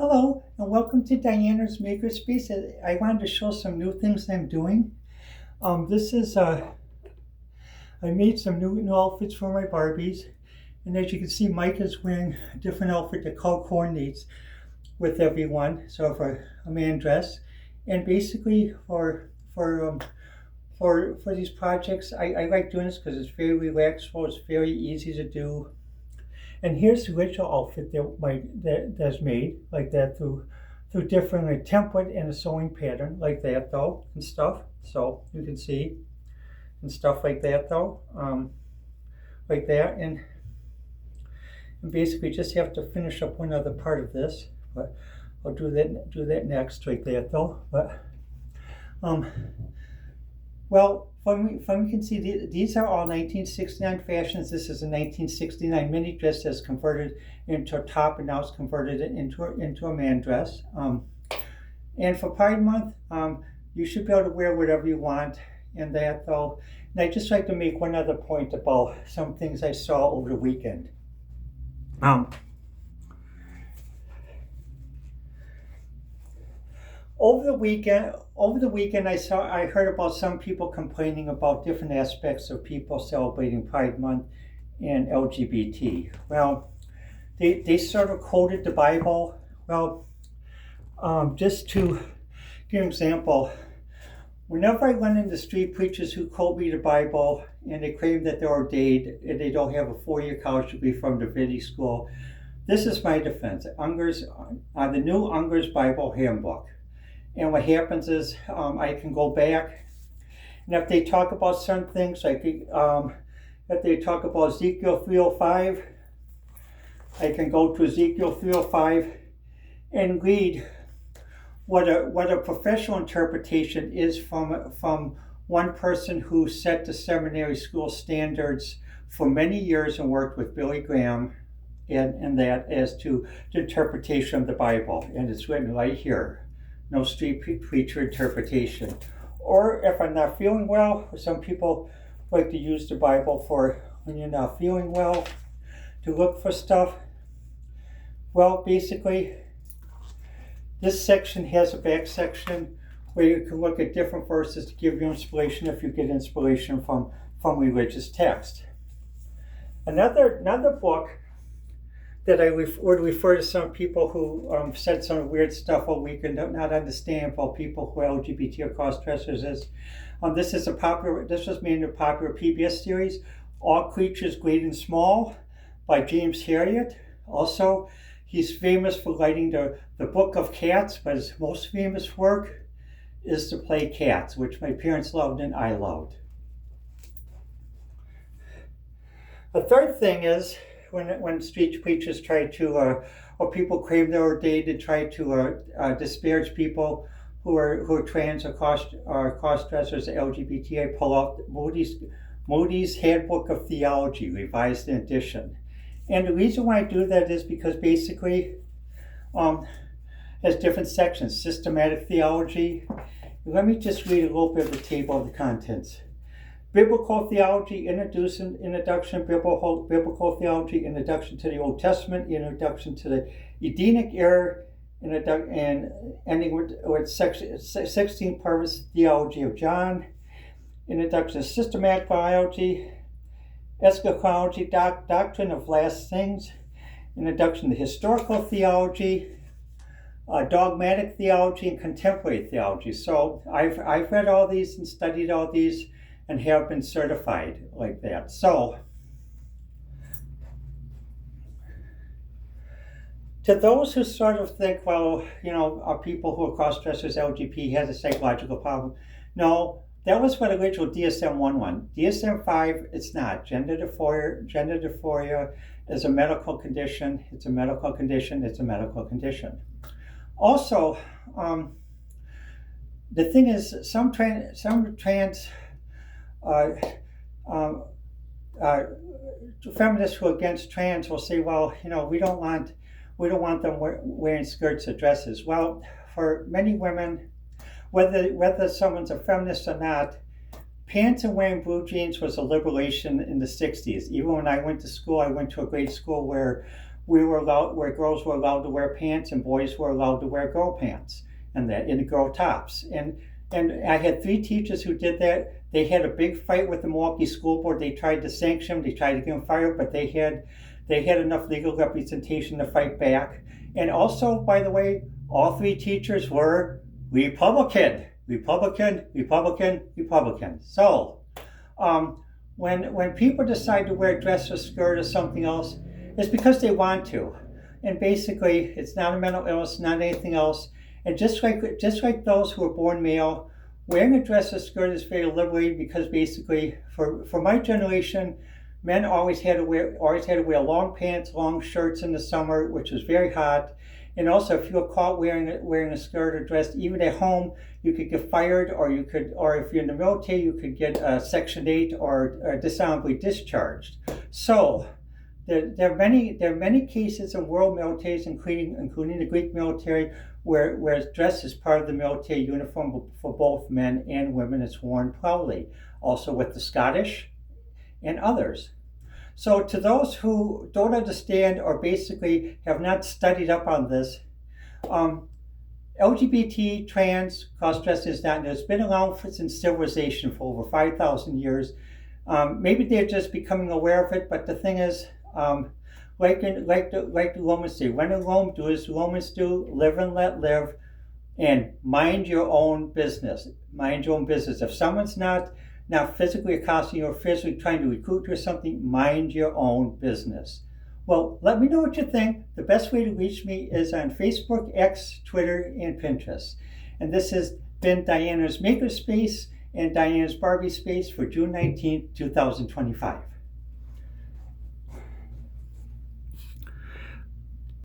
Hello, and welcome to Diana's Makerspace. I wanted to show some new things I'm doing. This is I made some new outfits for my Barbies, and as you can see, Mike is wearing a different outfit that coordinates with everyone. So for a man dress, and basically for these projects, I like doing this because it's very relaxed. It's very easy to do. And here's the original outfit that's made like that through different like, template and a sewing pattern like that though and stuff. So you can see and stuff like that though, like that, and basically just have to finish up one other part of this, but I'll do that next like that though. But well, from you can see, these are all 1969 fashions. This is a 1969 mini dress that's converted into a top, and now it's converted into a man dress. And for Pride Month, you should be able to wear whatever you want in that though. And I'd just like to make one other point about some things I saw over the weekend. Over the weekend, I heard about some people complaining about different aspects of people celebrating Pride Month and LGBT. Well, they sort of quoted the Bible. Well, just to give an example, whenever I run into street preachers who quote me the Bible and they claim that they're ordained and they don't have a 4-year college degree from the Divinity School, this is my defense. The new Unger's Bible Handbook. And what happens is I can go back, and if they talk about certain things, like if they talk about Ezekiel 3:05, I can go to Ezekiel 3:05 and read what a professional interpretation is from one person who set the seminary school standards for many years and worked with Billy Graham and that as to the interpretation of the Bible. And it's written right here. No street preacher interpretation. Or if I'm not feeling well, some people like to use the Bible for when you're not feeling well, to look for stuff. Well, basically, this section has a back section where you can look at different verses to give you inspiration if you get inspiration from religious text. Another book that I would refer to some people who said some weird stuff or we can not understand about people who are LGBT or cross-dressers is, this was made in a popular PBS series, All Creatures Great and Small by James Herriot. Also, he's famous for writing the Book of Cats, but his most famous work is to play Cats, which my parents loved and I loved. The third thing is, when street preachers try to, or people claim they're ordained and try to disparage people who are trans or cross-dressers, LGBT, I pull out Moody's Handbook of Theology, revised edition. And the reason why I do that is because basically has different sections. Systematic theology. Let me just read a little bit of the table of the contents. Biblical theology, introduction, biblical theology, introduction to the Old Testament, introduction to the Edenic era, and ending with 16 purpose theology of John, introduction to systematic biology, eschatology, doctrine of last things, introduction to historical theology, dogmatic theology, and contemporary theology. So I've read all these and studied all these and have been certified like that. So, to those who sort of think, well, are people who are cross-dressers, LGBT, has a psychological problem? No, that was what original DSM-1 was. DSM-5, it's not. Gender dysphoria is a medical condition. It's a medical condition. It's a medical condition. Also, the thing is, some trans feminists who are against trans will say, well, we don't want them wearing skirts or dresses. Well, for many women, whether someone's a feminist or not, pants and wearing blue jeans was a liberation in the 60s. Even when I went to school, I went to a great school where where girls were allowed to wear pants and boys were allowed to wear girl pants and that in the girl tops. And I had 3 teachers who did that. They had a big fight with the Milwaukee School Board. They tried to sanction them. They tried to get them fired, but they had enough legal representation to fight back. And also, by the way, all 3 teachers were Republican. So, when people decide to wear a dress or skirt or something else, it's because they want to. And basically, it's not a mental illness, not anything else. And just like those who are born male, wearing a dress or skirt is very liberating because basically, for my generation, men always had to wear long pants, long shirts in the summer, which was very hot. And also, if you were caught wearing a skirt or dress, even at home, you could get fired, or if you're in the military, you could get Section 8 or dishonorably discharged. So there are many cases in world militaries, including the Greek military, where dress is part of the military uniform for both men and women. It's worn proudly. Also with the Scottish and others. So to those who don't understand or basically have not studied up on this, LGBT, trans, cross-dressing is not, it's been around since civilization for over 5,000 years. Maybe they're just becoming aware of it, but the thing is, like the Romans say, when in Rome, do as the Romans do, live and let live, and mind your own business. Mind your own business. If someone's not physically accosting you or physically trying to recruit you or something, mind your own business. Well, let me know what you think. The best way to reach me is on Facebook, X, Twitter, and Pinterest. And this has been Diana's Makerspace and Diana's Barbie Space for June 19th, 2025.